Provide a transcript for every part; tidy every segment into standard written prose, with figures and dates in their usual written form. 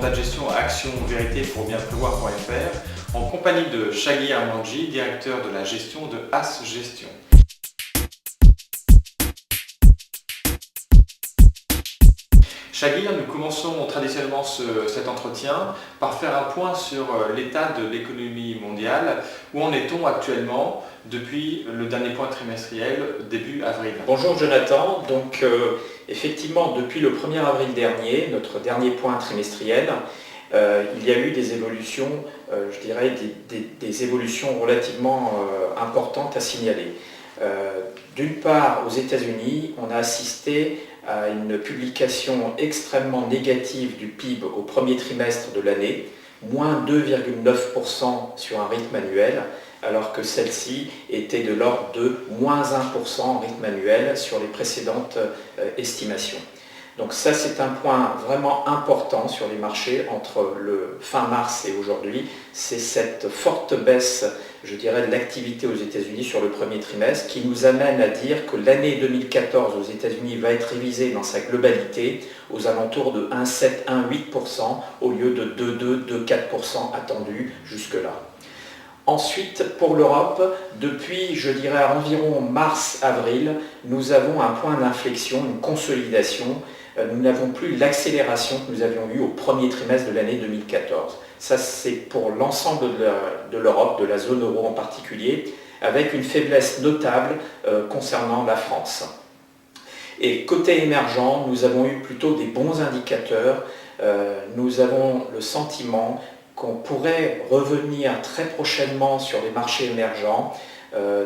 mandat de gestion à Action Vérité pour bien prévoir.fr en compagnie de Shaggy Armanji, directeur de la gestion de As Gestion. Shaggy, nous commençons traditionnellement cet entretien par faire un point sur l'état de l'économie mondiale. Où en est-on actuellement depuis le dernier point trimestriel début avril? Bonjour Jonathan, donc effectivement depuis le 1er avril dernier, notre dernier point trimestriel, il y a eu des évolutions, je dirais des évolutions relativement importantes à signaler. D'une part, aux États-Unis, on a assisté à une publication extrêmement négative du PIB au premier trimestre de l'année, moins 2,9% sur un rythme annuel, alors que celle-ci était de l'ordre de moins 1% en rythme annuel sur les précédentes estimations. Donc ça, c'est un point vraiment important sur les marchés entre le fin mars et aujourd'hui. C'est cette forte baisse, je dirais, de l'activité aux États-Unis sur le premier trimestre qui nous amène à dire que l'année 2014 aux États-Unis va être révisée dans sa globalité aux alentours de 1,7-1,8% au lieu de 2,2-2,4% attendus jusque-là. Ensuite, pour l'Europe, depuis, je dirais, environ mars-avril, nous avons un point d'inflexion, une consolidation. Nous n'avons plus l'accélération que nous avions eue au premier trimestre de l'année 2014. Ça, c'est pour l'ensemble de l'Europe, de la zone euro en particulier, avec une faiblesse notable concernant la France. Et côté émergent, nous avons eu plutôt des bons indicateurs. Nous avons le sentiment qu'on pourrait revenir très prochainement sur les marchés émergents.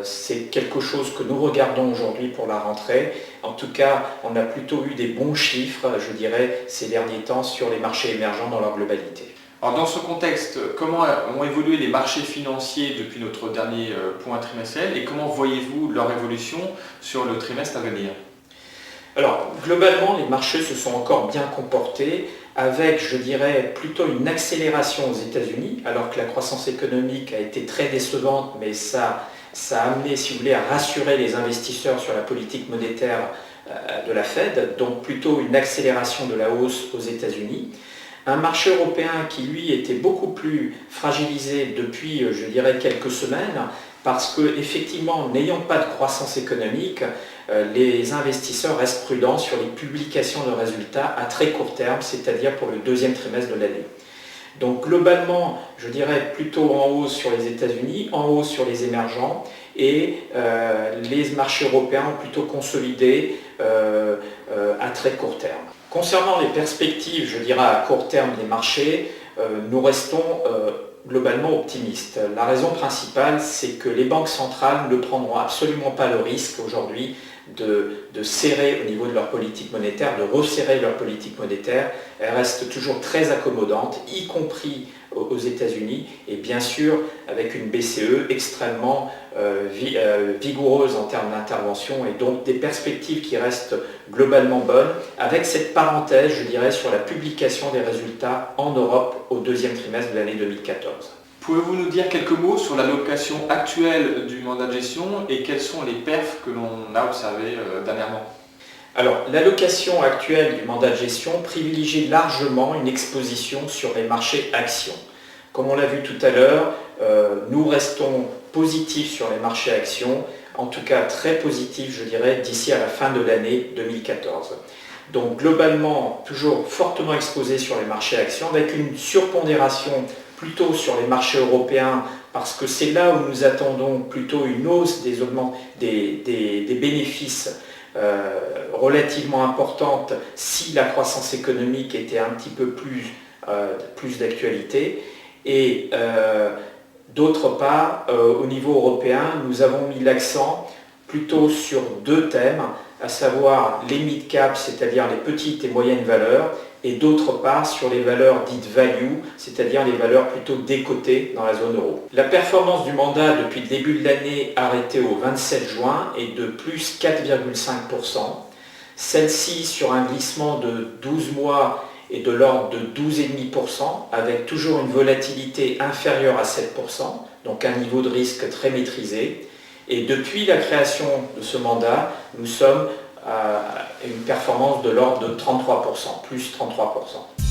C'est quelque chose que nous regardons aujourd'hui pour la rentrée. En tout cas, on a plutôt eu des bons chiffres, je dirais, ces derniers temps sur les marchés émergents dans leur globalité. Alors dans ce contexte, comment ont évolué les marchés financiers depuis notre dernier point trimestriel et comment voyez-vous leur évolution sur le trimestre à venir? Alors, globalement, les marchés se sont encore bien comportés avec, je dirais, plutôt une accélération aux États-Unis, alors que la croissance économique a été très décevante, mais ça a amené, si vous voulez, à rassurer les investisseurs sur la politique monétaire de la Fed, donc plutôt une accélération de la hausse aux États-Unis. Un marché européen qui, lui, était beaucoup plus fragilisé depuis, je dirais, quelques semaines, parce que, effectivement, n'ayant pas de croissance économique, les investisseurs restent prudents sur les publications de résultats à très court terme, c'est-à-dire pour le deuxième trimestre de l'année. Donc globalement, je dirais plutôt en hausse sur les États-Unis, en hausse sur les émergents, et les marchés européens ont plutôt consolidé à très court terme. Concernant les perspectives, je dirais à court terme des marchés, nous restons globalement optimistes. La raison principale, c'est que les banques centrales ne prendront absolument pas le risque aujourd'hui de serrer au niveau de leur politique monétaire, de resserrer leur politique monétaire. Elles restent toujours très accommodantes, y compris aux États-Unis, et bien sûr avec une BCE extrêmement vigoureuse en termes d'intervention, et donc des perspectives qui restent globalement bonnes, avec cette parenthèse, je dirais, sur la publication des résultats en Europe au deuxième trimestre de l'année 2014. Pouvez-vous nous dire quelques mots sur l'allocation actuelle du mandat de gestion et quelles sont les perfs que l'on a observées dernièrement? Alors, l'allocation actuelle du mandat de gestion privilégie largement une exposition sur les marchés actions. Comme on l'a vu tout à l'heure, nous restons positifs sur les marchés actions, en tout cas très positifs, je dirais, d'ici à la fin de l'année 2014. Donc globalement, toujours fortement exposé sur les marchés actions, avec une surpondération plutôt sur les marchés européens, parce que c'est là où nous attendons plutôt une hausse des bénéfices relativement importante si la croissance économique était un petit peu plus d'actualité. Et d'autre part, au niveau européen, nous avons mis l'accent plutôt sur deux thèmes, à savoir les mid-cap, c'est-à-dire les petites et moyennes valeurs, et d'autre part sur les valeurs dites value, c'est-à-dire les valeurs plutôt décotées dans la zone euro. La performance du mandat depuis le début de l'année arrêtée au 27 juin est de plus 4,5%. Celle-ci sur un glissement de 12 mois est de l'ordre de 12,5%, avec toujours une volatilité inférieure à 7%, donc un niveau de risque très maîtrisé. Et depuis la création de ce mandat, nous sommes à une performance de l'ordre de 33%, plus 33%.